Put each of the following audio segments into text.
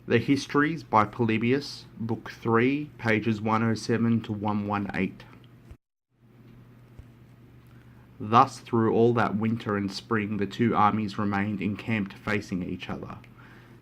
The Histories by Polybius, Book 3, pages 107 to 118. Thus through all that winter and spring the two armies remained encamped facing each other.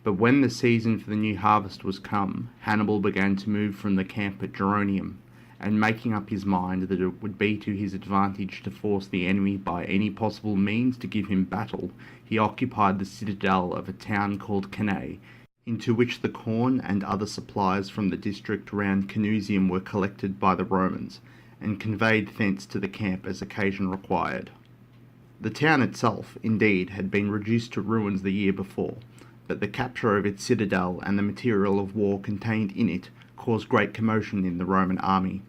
But when the season for the new harvest was come, Hannibal began to move from the camp at Geronium, and making up his mind that it would be to his advantage to force the enemy by any possible means to give him battle, he occupied the citadel of a town called Cannae, into which the corn and other supplies from the district round Canusium were collected by the Romans, and conveyed thence to the camp as occasion required. The town itself, indeed, had been reduced to ruins the year before, but the capture of its citadel and the material of war contained in it caused great commotion in the Roman army.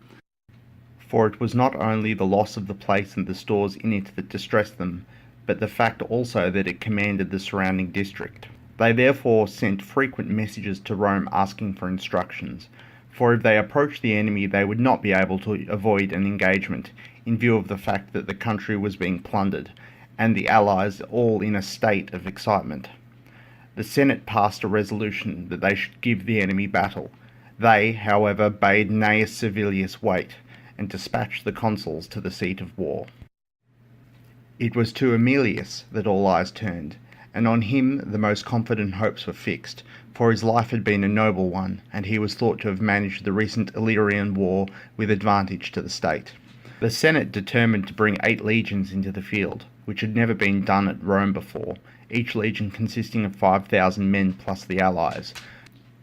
For it was not only the loss of the place and the stores in it that distressed them, but the fact also that it commanded the surrounding district. They therefore sent frequent messages to Rome asking for instructions, for if they approached the enemy they would not be able to avoid an engagement, in view of the fact that the country was being plundered, and the allies all in a state of excitement. The Senate passed a resolution that they should give the enemy battle. They, however, bade Gnaeus Servilius wait, and dispatched the consuls to the seat of war. It was to Aemilius that all eyes turned, and on him the most confident hopes were fixed, for his life had been a noble one, and he was thought to have managed the recent Illyrian war with advantage to the state. The Senate determined to bring 8 legions into the field, which had never been done at Rome before, each legion consisting of 5,000 men plus the allies.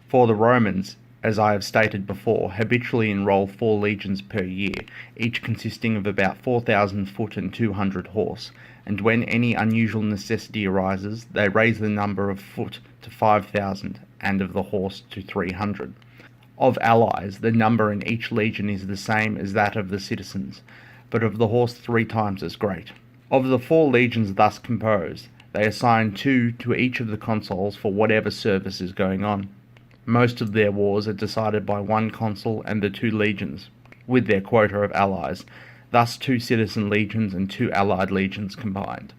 For the Romans, as I have stated before, habitually enroll 4 legions per year, each consisting of about 4,000 foot and 200 horse, and when any unusual necessity arises, they raise the number of foot to 5,000, and of the horse to 300. Of allies, the number in each legion is the same as that of the citizens, but of the horse 3 times as great. Of the 4 legions thus composed, they assign 2 to each of the consuls for whatever service is going on. Most of their wars are decided by 1 consul and the 2 legions, with their quota of allies, thus 2 citizen legions and 2 allied legions combined,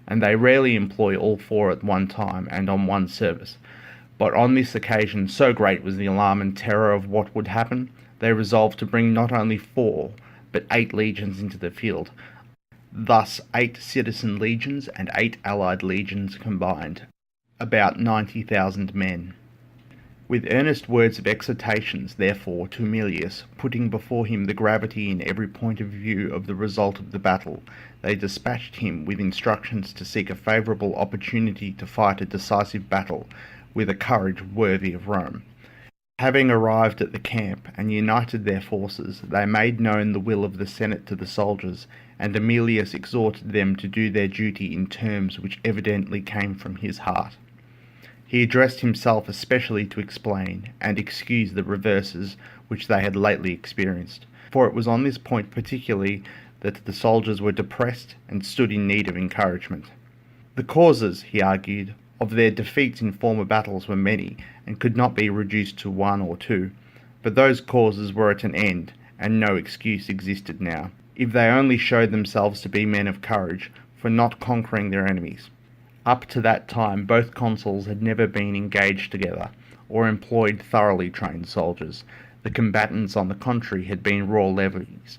and they rarely employ all 4 at one time and on one service. But on this occasion, so great was the alarm and terror of what would happen, they resolved to bring not only 4, but 8 legions into the field. Thus 8 citizen legions and 8 allied legions combined, about 90,000 men. With earnest words of exhortations, therefore, to Aemilius, putting before him the gravity in every point of view of the result of the battle, they dispatched him with instructions to seek a favourable opportunity to fight a decisive battle, with a courage worthy of Rome. Having arrived at the camp and united their forces, they made known the will of the Senate to the soldiers, and Aemilius exhorted them to do their duty in terms which evidently came from his heart. He addressed himself especially to explain and excuse the reverses which they had lately experienced, for it was on this point particularly that the soldiers were depressed and stood in need of encouragement. The causes, he argued, of their defeats in former battles were many, and could not be reduced to 1 or 2, but those causes were at an end, and no excuse existed now, if they only showed themselves to be men of courage, for not conquering their enemies. Up to that time both consuls had never been engaged together, or employed thoroughly trained soldiers. The combatants, on the contrary, had been raw levies,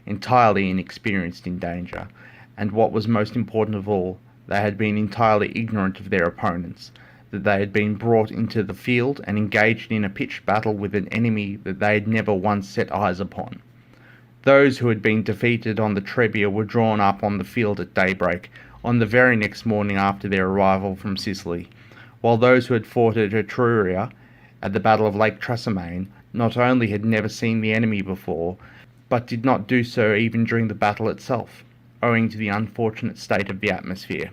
entirely inexperienced in danger, and what was most important of all, they had been entirely ignorant of their opponents, that they had been brought into the field and engaged in a pitched battle with an enemy that they had never once set eyes upon. Those who had been defeated on the Trebia were drawn up on the field at daybreak, on the very next morning after their arrival from Sicily, while those who had fought at Etruria, at the Battle of Lake Trasimene, not only had never seen the enemy before, but did not do so even during the battle itself, owing to the unfortunate state of the atmosphere.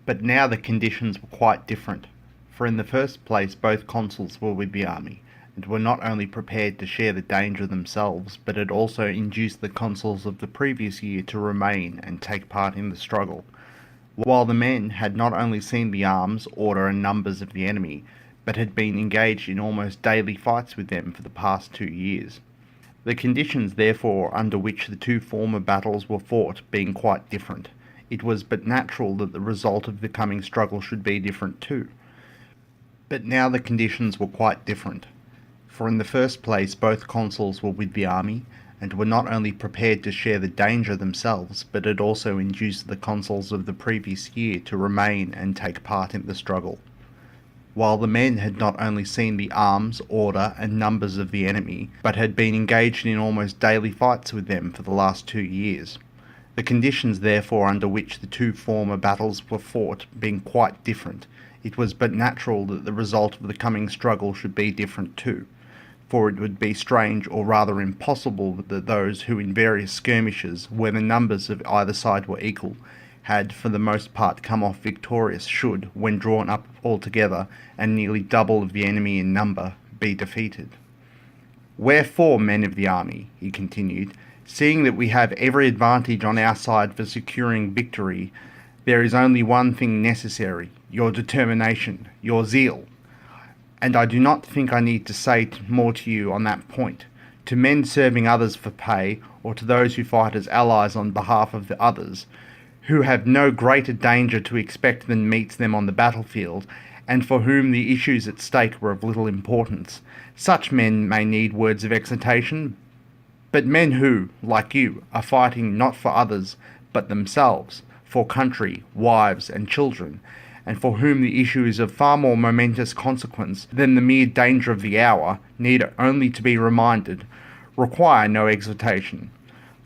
But now the conditions were quite different, for in the first place both consuls were with the army, and were not only prepared to share the danger themselves, but had also induced the consuls of the previous year to remain and take part in the struggle, while the men had not only seen the arms, order and numbers of the enemy, but had been engaged in almost daily fights with them for the past 2 years. The conditions, therefore, under which the 2 former battles were fought being quite different, it was but natural that the result of the coming struggle should be different too. But now the conditions were quite different, for in the first place both consuls were with the army, and were not only prepared to share the danger themselves, but had also induced the consuls of the previous year to remain and take part in the struggle. While the men had not only seen the arms, order, and numbers of the enemy, but had been engaged in almost daily fights with them for the last 2 years. The conditions therefore under which the two former battles were fought being quite different, it was but natural that the result of the coming struggle should be different too, for it would be strange or rather impossible that those who in various skirmishes, where the numbers of either side were equal, had for the most part come off victorious should, when drawn up all together, and nearly double of the enemy in number, be defeated. Wherefore, men of the army, he continued, seeing that we have every advantage on our side for securing victory, there is only one thing necessary, your determination, your zeal. And I do not think I need to say more to you on that point. To men serving others for pay, or to those who fight as allies on behalf of the others, who have no greater danger to expect than meets them on the battlefield, and for whom the issues at stake were of little importance, such men may need words of exhortation. But men who, like you, are fighting not for others, but themselves, for country, wives, and children, and for whom the issue is of far more momentous consequence than the mere danger of the hour, need only to be reminded, require no exhortation.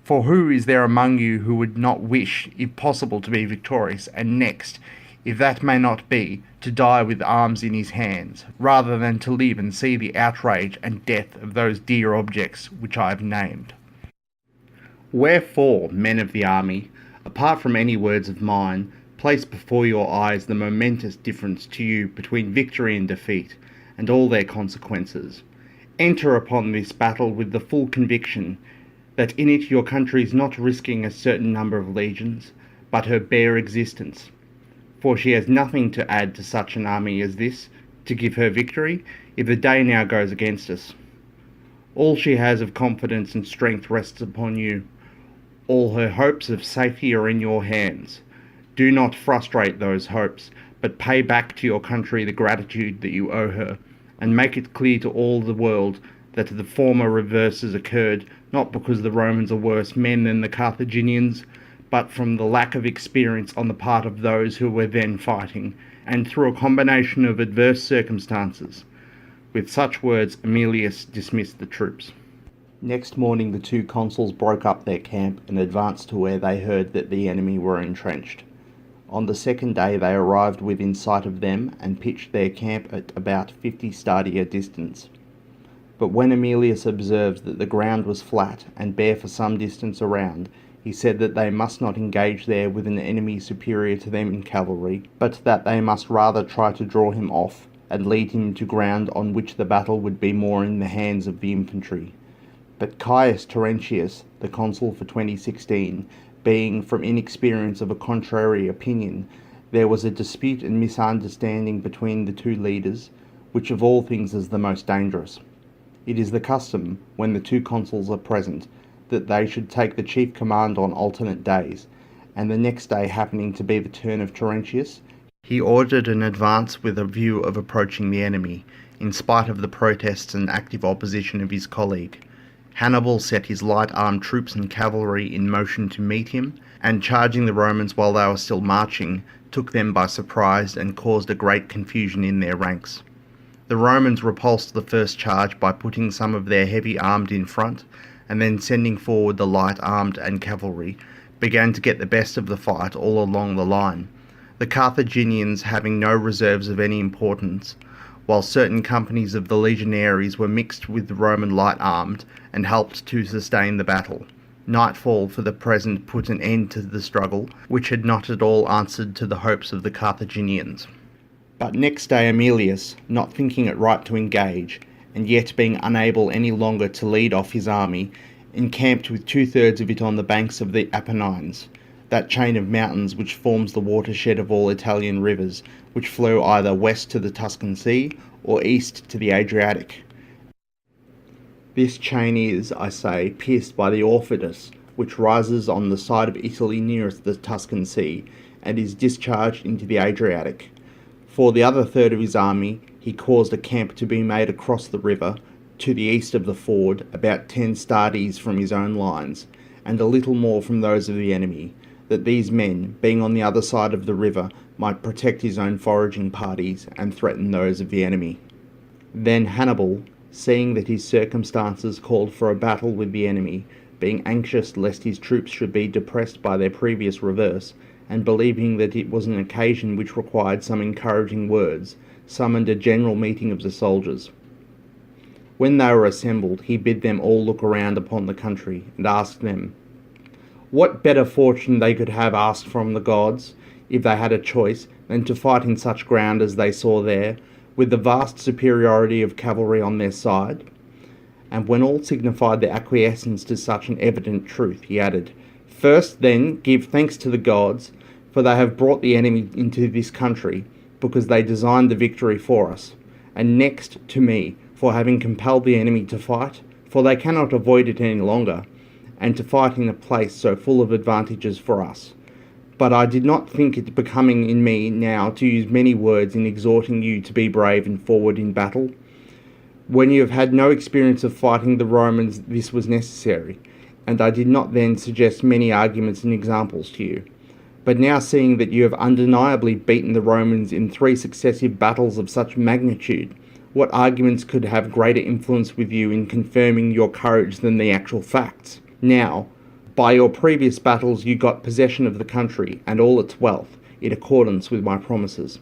For who is there among you who would not wish, if possible, to be victorious, and next, if that may not be, to die with arms in his hands, rather than to live and see the outrage and death of those dear objects which I have named? Wherefore, men of the army, apart from any words of mine, place before your eyes the momentous difference to you between victory and defeat, and all their consequences. Enter upon this battle with the full conviction that in it your country is not risking a certain number of legions, but her bare existence. For she has nothing to add to such an army as this, to give her victory, if the day now goes against us. All she has of confidence and strength rests upon you. All her hopes of safety are in your hands. Do not frustrate those hopes, but pay back to your country the gratitude that you owe her, and make it clear to all the world that the former reverses occurred not because the Romans are worse men than the Carthaginians, but from the lack of experience on the part of those who were then fighting, and through a combination of adverse circumstances. With such words, Aemilius dismissed the troops. Next morning the two consuls broke up their camp and advanced to where they heard that the enemy were entrenched. On the second day they arrived within sight of them and pitched their camp at about 50 stadia distance. But when Aemilius observed that the ground was flat and bare for some distance around, he said that they must not engage there with an enemy superior to them in cavalry, but that they must rather try to draw him off, and lead him to ground on which the battle would be more in the hands of the infantry. But Caius Terentius, the consul for 2016, being from inexperience of a contrary opinion, there was a dispute and misunderstanding between the two leaders, which of all things is the most dangerous. It is the custom, when the two consuls are present, that they should take the chief command on alternate days, and the next day happening to be the turn of Terentius, he ordered an advance with a view of approaching the enemy, in spite of the protests and active opposition of his colleague. Hannibal set his light-armed troops and cavalry in motion to meet him, and charging the Romans while they were still marching, took them by surprise and caused a great confusion in their ranks. The Romans repulsed the first charge by putting some of their heavy armed in front, and then sending forward the light armed and cavalry, began to get the best of the fight all along the line, the Carthaginians having no reserves of any importance, while certain companies of the legionaries were mixed with the Roman light armed and helped to sustain the battle. Nightfall for the present put an end to the struggle, which had not at all answered to the hopes of the Carthaginians. But next day Aemilius, not thinking it right to engage, and yet being unable any longer to lead off his army, encamped with 2/3 of it on the banks of the Apennines, that chain of mountains which forms the watershed of all Italian rivers, which flow either west to the Tuscan Sea or east to the Adriatic. This chain is, I say, pierced by the Aufidus, which rises on the side of Italy nearest the Tuscan Sea, and is discharged into the Adriatic. For the other third of his army he caused a camp to be made across the river, to the east of the ford, about 10 stades from his own lines, and a little more from those of the enemy, that these men, being on the other side of the river, might protect his own foraging parties and threaten those of the enemy. Then Hannibal, seeing that his circumstances called for a battle with the enemy, being anxious lest his troops should be depressed by their previous reverse, and believing that it was an occasion which required some encouraging words, summoned a general meeting of the soldiers. When they were assembled, he bid them all look around upon the country, and asked them what better fortune they could have asked from the gods, if they had a choice, than to fight in such ground as they saw there, with the vast superiority of cavalry on their side. And when all signified their acquiescence to such an evident truth, he added, First, then, give thanks to the gods, for they have brought the enemy into this country, because they designed the victory for us, and next to me, for having compelled the enemy to fight, for they cannot avoid it any longer, and to fight in a place so full of advantages for us. But I did not think it becoming in me now to use many words in exhorting you to be brave and forward in battle. When you have had no experience of fighting the Romans, this was necessary, and I did not then suggest many arguments and examples to you. But now seeing that you have undeniably beaten the Romans in 3 successive battles of such magnitude, what arguments could have greater influence with you in confirming your courage than the actual facts? Now, by your previous battles you got possession of the country and all its wealth, in accordance with my promises.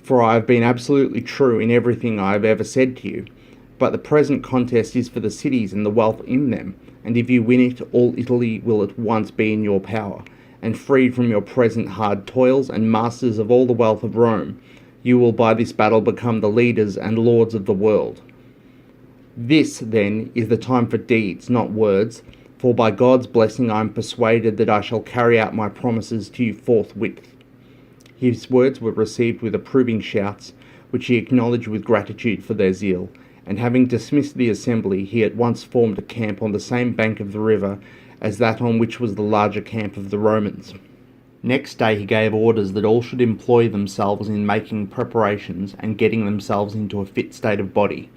For I have been absolutely true in everything I have ever said to you. But the present contest is for the cities and the wealth in them, and if you win it, all Italy will at once be in your power, and freed from your present hard toils and masters of all the wealth of Rome, you will by this battle become the leaders and lords of the world. This, then, is the time for deeds, not words, for by God's blessing I am persuaded that I shall carry out my promises to you forthwith. His words were received with approving shouts, which he acknowledged with gratitude for their zeal, and having dismissed the assembly, he at once formed a camp on the same bank of the river as that on which was the larger camp of the Romans. Next day he gave orders that all should employ themselves in making preparations and getting themselves into a fit state of body.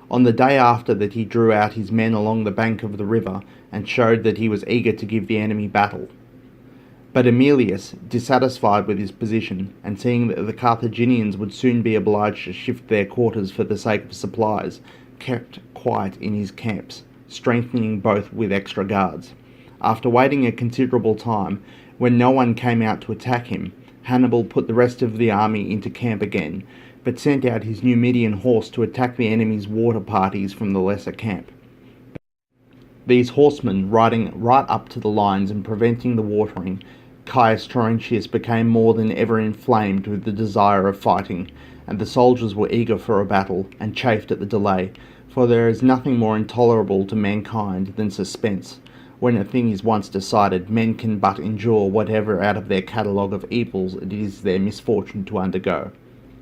On the day after that he drew out his men along the bank of the river, and showed that he was eager to give the enemy battle. But Emilius, dissatisfied with his position, and seeing that the Carthaginians would soon be obliged to shift their quarters for the sake of supplies, kept quiet in his camps, strengthening both with extra guards. After waiting a considerable time, when no one came out to attack him, Hannibal put the rest of the army into camp again, but sent out his Numidian horse to attack the enemy's water parties from the lesser camp. These horsemen, riding right up to the lines and preventing the watering, Caius Terentius became more than ever inflamed with the desire of fighting, and the soldiers were eager for a battle, and chafed at the delay, for there is nothing more intolerable to mankind than suspense. When a thing is once decided, men can but endure whatever out of their catalogue of evils it is their misfortune to undergo.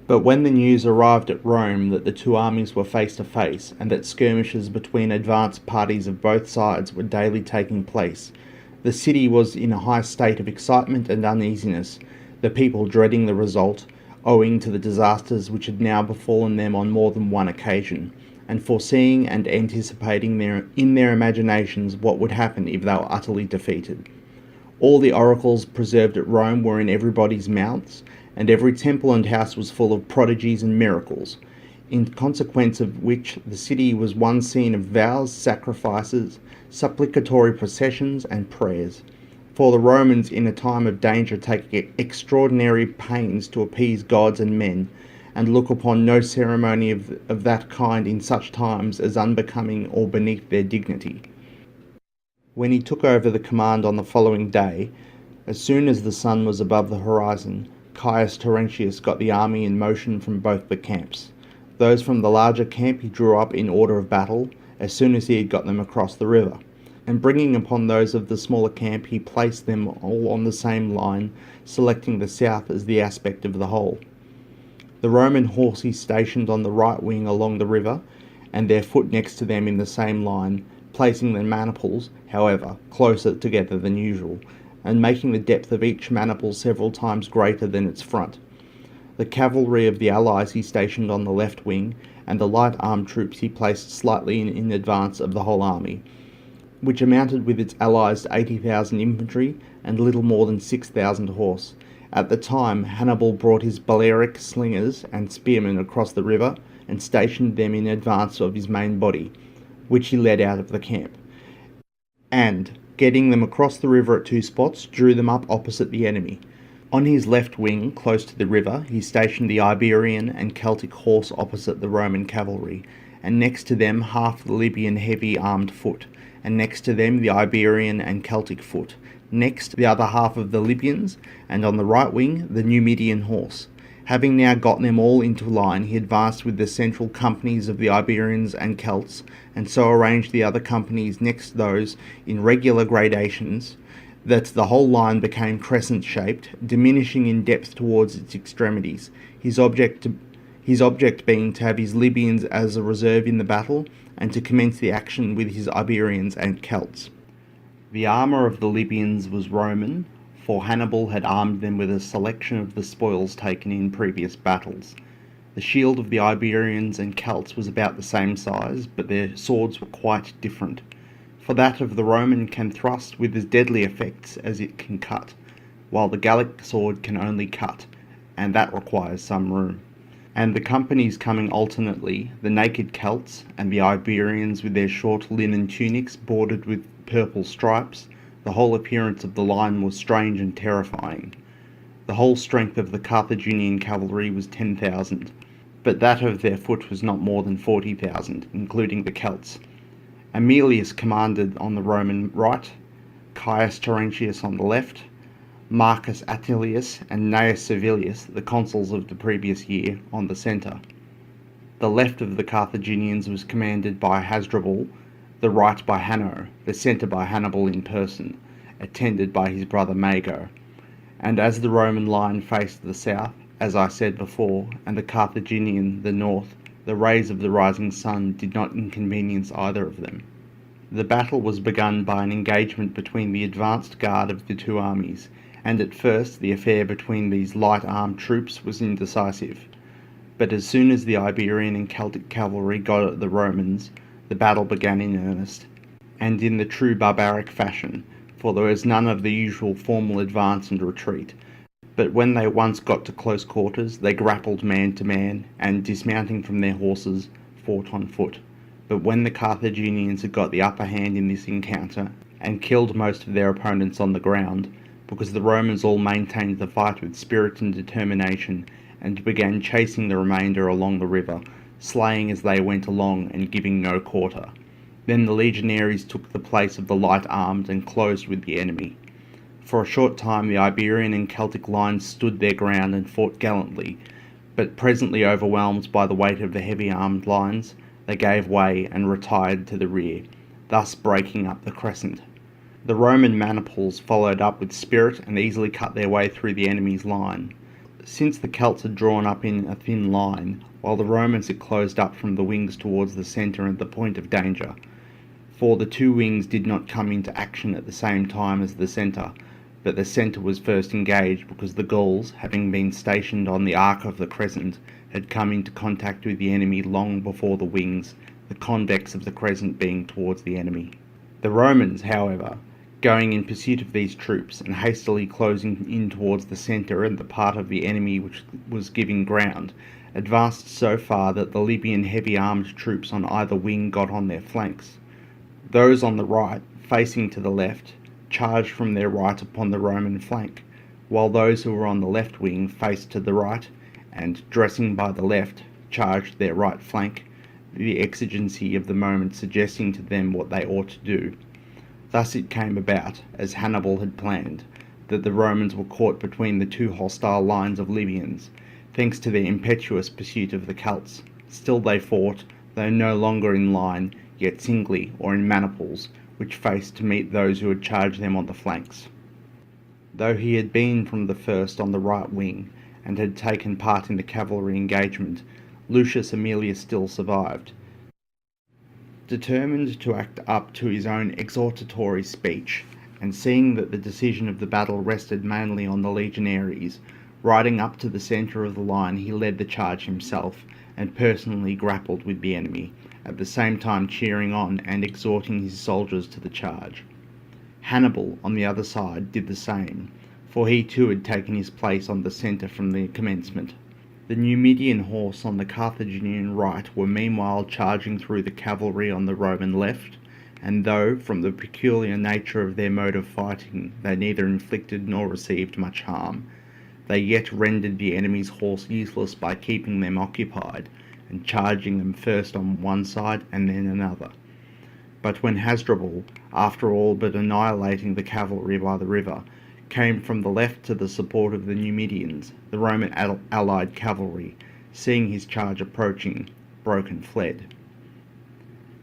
But when the news arrived at Rome that the two armies were face to face, and that skirmishes between advanced parties of both sides were daily taking place, the city was in a high state of excitement and uneasiness, the people dreading the result, owing to the disasters which had now befallen them on more than one occasion, and foreseeing and anticipating in their imaginations what would happen if they were utterly defeated. All the oracles preserved at Rome were in everybody's mouths, and every temple and house was full of prodigies and miracles, in consequence of which the city was one scene of vows, sacrifices, supplicatory processions, and prayers. For the Romans in a time of danger take extraordinary pains to appease gods and men, and look upon no ceremony of that kind in such times as unbecoming or beneath their dignity. When he took over the command on the following day, as soon as the sun was above the horizon, Caius Terentius got the army in motion from both the camps. Those from the larger camp he drew up in order of battle, as soon as he had got them across the river, and bringing upon those of the smaller camp he placed them all on the same line, selecting the south as the aspect of the whole. The Roman horse he stationed on the right wing along the river, and their foot next to them in the same line, placing the maniples, however, closer together than usual, and making the depth of each maniple several times greater than its front. The cavalry of the Allies he stationed on the left wing, and the light armed troops he placed slightly in advance of the whole army, which amounted with its allies to 80,000 infantry and little more than 6,000 horse. At the time, Hannibal brought his Balearic slingers and spearmen across the river and stationed them in advance of his main body, which he led out of the camp, and, getting them across the river at two spots, drew them up opposite the enemy. On his left wing, close to the river, he stationed the Iberian and Celtic horse opposite the Roman cavalry, and next to them half the Libyan heavy armed foot, and next to them the Iberian and Celtic foot, next the other half of the Libyans, and on the right wing the Numidian horse. Having now got them all into line, he advanced with the central companies of the Iberians and Celts, and so arranged the other companies next those in regular gradations, that the whole line became crescent-shaped, diminishing in depth towards its extremities, his object being to have his Libyans as a reserve in the battle, and to commence the action with his Iberians and Celts. The armour of the Libyans was Roman, for Hannibal had armed them with a selection of the spoils taken in previous battles. The shield of the Iberians and Celts was about the same size, but their swords were quite different. For that of the Roman can thrust with as deadly effects as it can cut, while the Gallic sword can only cut, and that requires some room. And the companies coming alternately, the naked Celts and the Iberians with their short linen tunics bordered with purple stripes, the whole appearance of the line was strange and terrifying. The whole strength of the Carthaginian cavalry was 10,000, but that of their foot was not more than 40,000, including the Celts. Aemilius commanded on the Roman right, Caius Terentius on the left, Marcus Atilius and Gnaeus Servilius, the consuls of the previous year, on the centre. The left of the Carthaginians was commanded by Hasdrubal, the right by Hanno, the centre by Hannibal in person, attended by his brother Mago. And as the Roman line faced the south, as I said before, and the Carthaginian the north, the rays of the rising sun did not inconvenience either of them. The battle was begun by an engagement between the advanced guard of the two armies, and at first the affair between these light-armed troops was indecisive. But as soon as the Iberian and Celtic cavalry got at the Romans, the battle began in earnest, and in the true barbaric fashion, for there was none of the usual formal advance and retreat. But when they once got to close quarters, they grappled man to man, and dismounting from their horses, fought on foot. But when the Carthaginians had got the upper hand in this encounter, and killed most of their opponents on the ground, because the Romans all maintained the fight with spirit and determination, and began chasing the remainder along the river, slaying as they went along and giving no quarter. Then the legionaries took the place of the light-armed and closed with the enemy. For a short time the Iberian and Celtic lines stood their ground and fought gallantly, but presently overwhelmed by the weight of the heavy-armed lines, they gave way and retired to the rear, thus breaking up the crescent. The Roman maniples followed up with spirit and easily cut their way through the enemy's line. Since the Celts had drawn up in a thin line, while the Romans had closed up from the wings towards the centre and the point of danger, for the two wings did not come into action at the same time as the centre, but the centre was first engaged because the Gauls, having been stationed on the arc of the crescent, had come into contact with the enemy long before the wings, the convex of the crescent being towards the enemy. The Romans, however, going in pursuit of these troops and hastily closing in towards the centre and the part of the enemy which was giving ground, advanced so far that the Libyan heavy-armed troops on either wing got on their flanks. Those on the right, facing to the left, charged from their right upon the Roman flank, while those who were on the left wing faced to the right, and, dressing by the left, charged their right flank, the exigency of the moment suggesting to them what they ought to do. Thus it came about, as Hannibal had planned, that the Romans were caught between the two hostile lines of Libyans, thanks to their impetuous pursuit of the Celts. Still they fought, though no longer in line, yet singly or in maniples, which faced to meet those who had charged them on the flanks. Though he had been from the first on the right wing, and had taken part in the cavalry engagement, Lucius Aemilius still survived. Determined to act up to his own exhortatory speech, and seeing that the decision of the battle rested mainly on the legionaries, Riding up to the centre of the line, he led the charge himself and personally grappled with the enemy, at the same time cheering on and exhorting his soldiers to the charge. Hannibal, on the other side, did the same, for he too had taken his place on the centre from the commencement. The Numidian horse on the Carthaginian right were meanwhile charging through the cavalry on the Roman left, and though, from the peculiar nature of their mode of fighting, they neither inflicted nor received much harm, they yet rendered the enemy's horse useless by keeping them occupied, and charging them first on one side and then another. But when Hasdrubal, after all but annihilating the cavalry by the river, came from the left to the support of the Numidians, the Roman allied cavalry, seeing his charge approaching, broke and fled.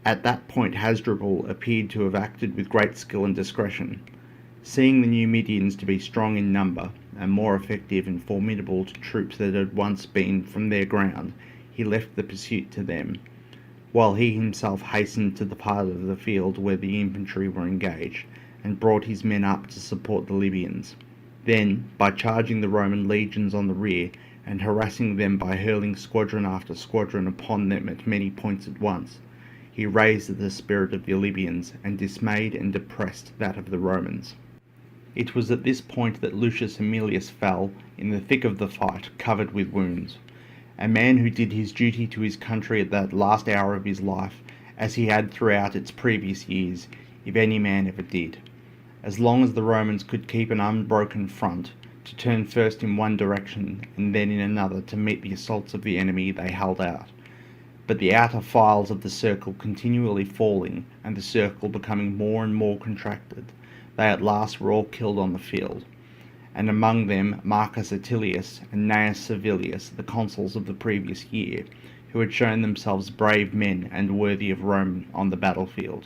At that point Hasdrubal appeared to have acted with great skill and discretion. Seeing the Numidians to be strong in number, and more effective and formidable to troops that had once been from their ground, he left the pursuit to them, while he himself hastened to the part of the field where the infantry were engaged, and brought his men up to support the Libyans. Then, by charging the Roman legions on the rear, and harassing them by hurling squadron after squadron upon them at many points at once, he raised the spirit of the Libyans, and dismayed and depressed that of the Romans. It was at this point that Lucius Aemilius fell, in the thick of the fight, covered with wounds. A man who did his duty to his country at that last hour of his life, as he had throughout its previous years, if any man ever did. As long as the Romans could keep an unbroken front, to turn first in one direction and then in another to meet the assaults of the enemy, they held out. But the outer files of the circle continually falling, and the circle becoming more and more contracted, they at last were all killed on the field, and among them Marcus Attilius and Gnaeus Servilius, the consuls of the previous year, who had shown themselves brave men and worthy of Rome on the battlefield.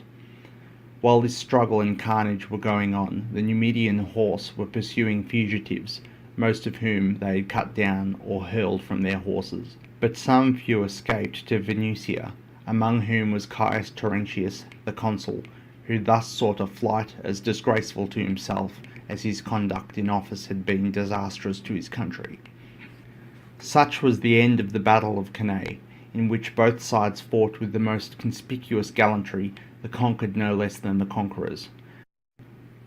While this struggle and carnage were going on, the Numidian horse were pursuing fugitives, most of whom they had cut down or hurled from their horses. But some few escaped to Venusia, among whom was Caius Terentius, the consul, who thus sought a flight as disgraceful to himself as his conduct in office had been disastrous to his country. Such was the end of the Battle of Cannae, in which both sides fought with the most conspicuous gallantry, the conquered no less than the conquerors.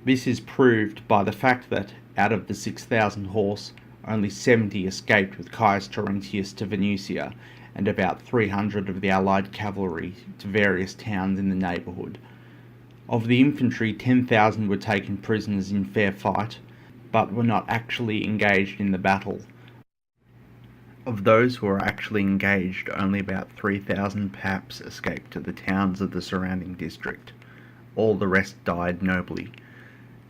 This is proved by the fact that, out of the 6,000 horse, only 70 escaped with Caius Terentius to Venusia, and about 300 of the allied cavalry to various towns in the neighbourhood. Of the infantry, 10,000 were taken prisoners in fair fight, but were not actually engaged in the battle. Of those who were actually engaged, only about 3,000 perhaps escaped to the towns of the surrounding district. All the rest died nobly,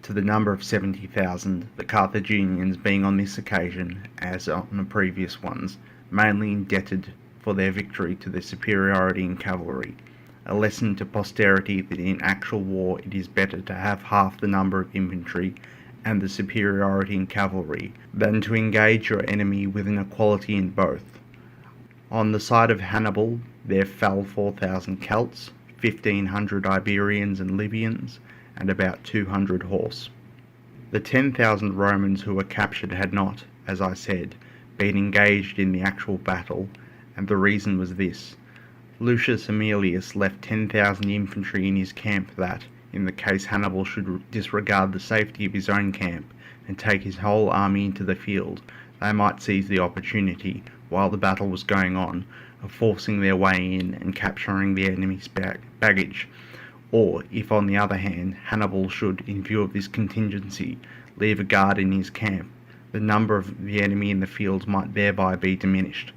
to the number of 70,000, the Carthaginians being on this occasion, as on the previous ones, mainly indebted for their victory to their superiority in cavalry. A lesson to posterity that in actual war it is better to have half the number of infantry and the superiority in cavalry than to engage your enemy with an equality in both. On the side of Hannibal there fell 4,000 Celts, 1,500 Iberians and Libyans, and about 200 horse. The 10,000 Romans who were captured had not, as I said, been engaged in the actual battle, and the reason was this. Lucius Aemilius left 10,000 infantry in his camp that, in the case Hannibal should disregard the safety of his own camp and take his whole army into the field, they might seize the opportunity, while the battle was going on, of forcing their way in and capturing the enemy's baggage. Or, if on the other hand, Hannibal should, in view of this contingency, leave a guard in his camp, the number of the enemy in the field might thereby be diminished.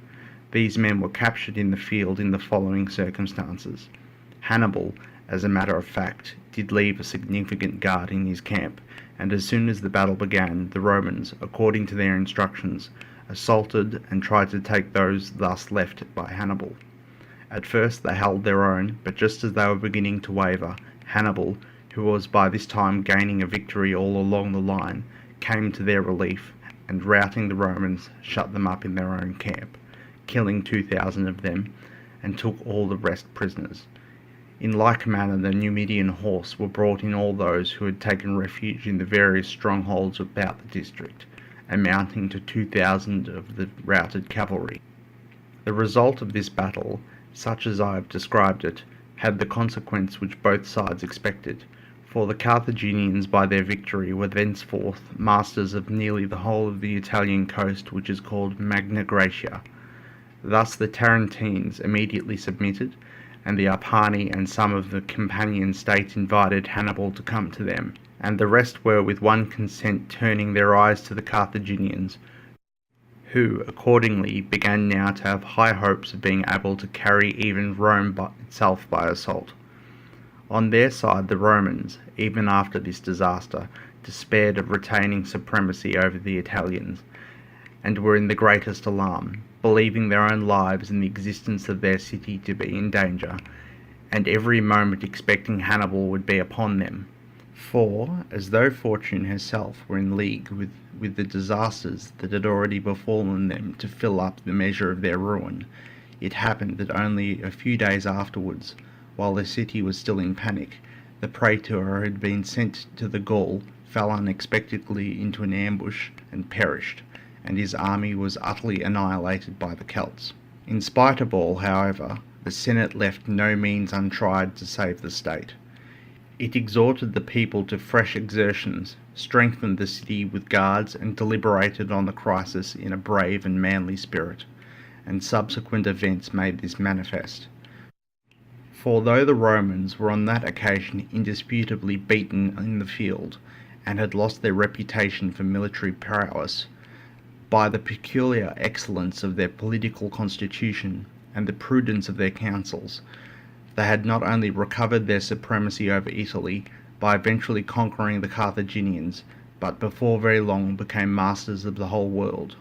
These men were captured in the field in the following circumstances. Hannibal, as a matter of fact, did leave a significant guard in his camp, and as soon as the battle began, the Romans, according to their instructions, assaulted and tried to take those thus left by Hannibal. At first they held their own, but just as they were beginning to waver, Hannibal, who was by this time gaining a victory all along the line, came to their relief, and routing the Romans, shut them up in their own camp, killing 2,000 of them, and took all the rest prisoners. In like manner the Numidian horse were brought in all those who had taken refuge in the various strongholds about the district, amounting to 2,000 of the routed cavalry. The result of this battle, such as I have described it, had the consequence which both sides expected, for the Carthaginians by their victory were thenceforth masters of nearly the whole of the Italian coast, which is called Magna Graecia. Thus the Tarentines immediately submitted, and the Apani and some of the Campanian states invited Hannibal to come to them, and the rest were with one consent turning their eyes to the Carthaginians, who accordingly began now to have high hopes of being able to carry even Rome itself by assault. On their side, the Romans, even after this disaster, despaired of retaining supremacy over the Italians, and were in the greatest alarm, believing their own lives and the existence of their city to be in danger, and every moment expecting Hannibal would be upon them. For, as though fortune herself were in league with the disasters that had already befallen them to fill up the measure of their ruin, it happened that only a few days afterwards, while the city was still in panic, the praetor who had been sent to the Gaul fell unexpectedly into an ambush and perished, and his army was utterly annihilated by the Celts. In spite of all, however, the Senate left no means untried to save the state. It exhorted the people to fresh exertions, strengthened the city with guards, and deliberated on the crisis in a brave and manly spirit, and subsequent events made this manifest. For though the Romans were on that occasion indisputably beaten in the field, and had lost their reputation for military prowess, by the peculiar excellence of their political constitution and the prudence of their counsels, they had not only recovered their supremacy over Italy by eventually conquering the Carthaginians, but before very long became masters of the whole world.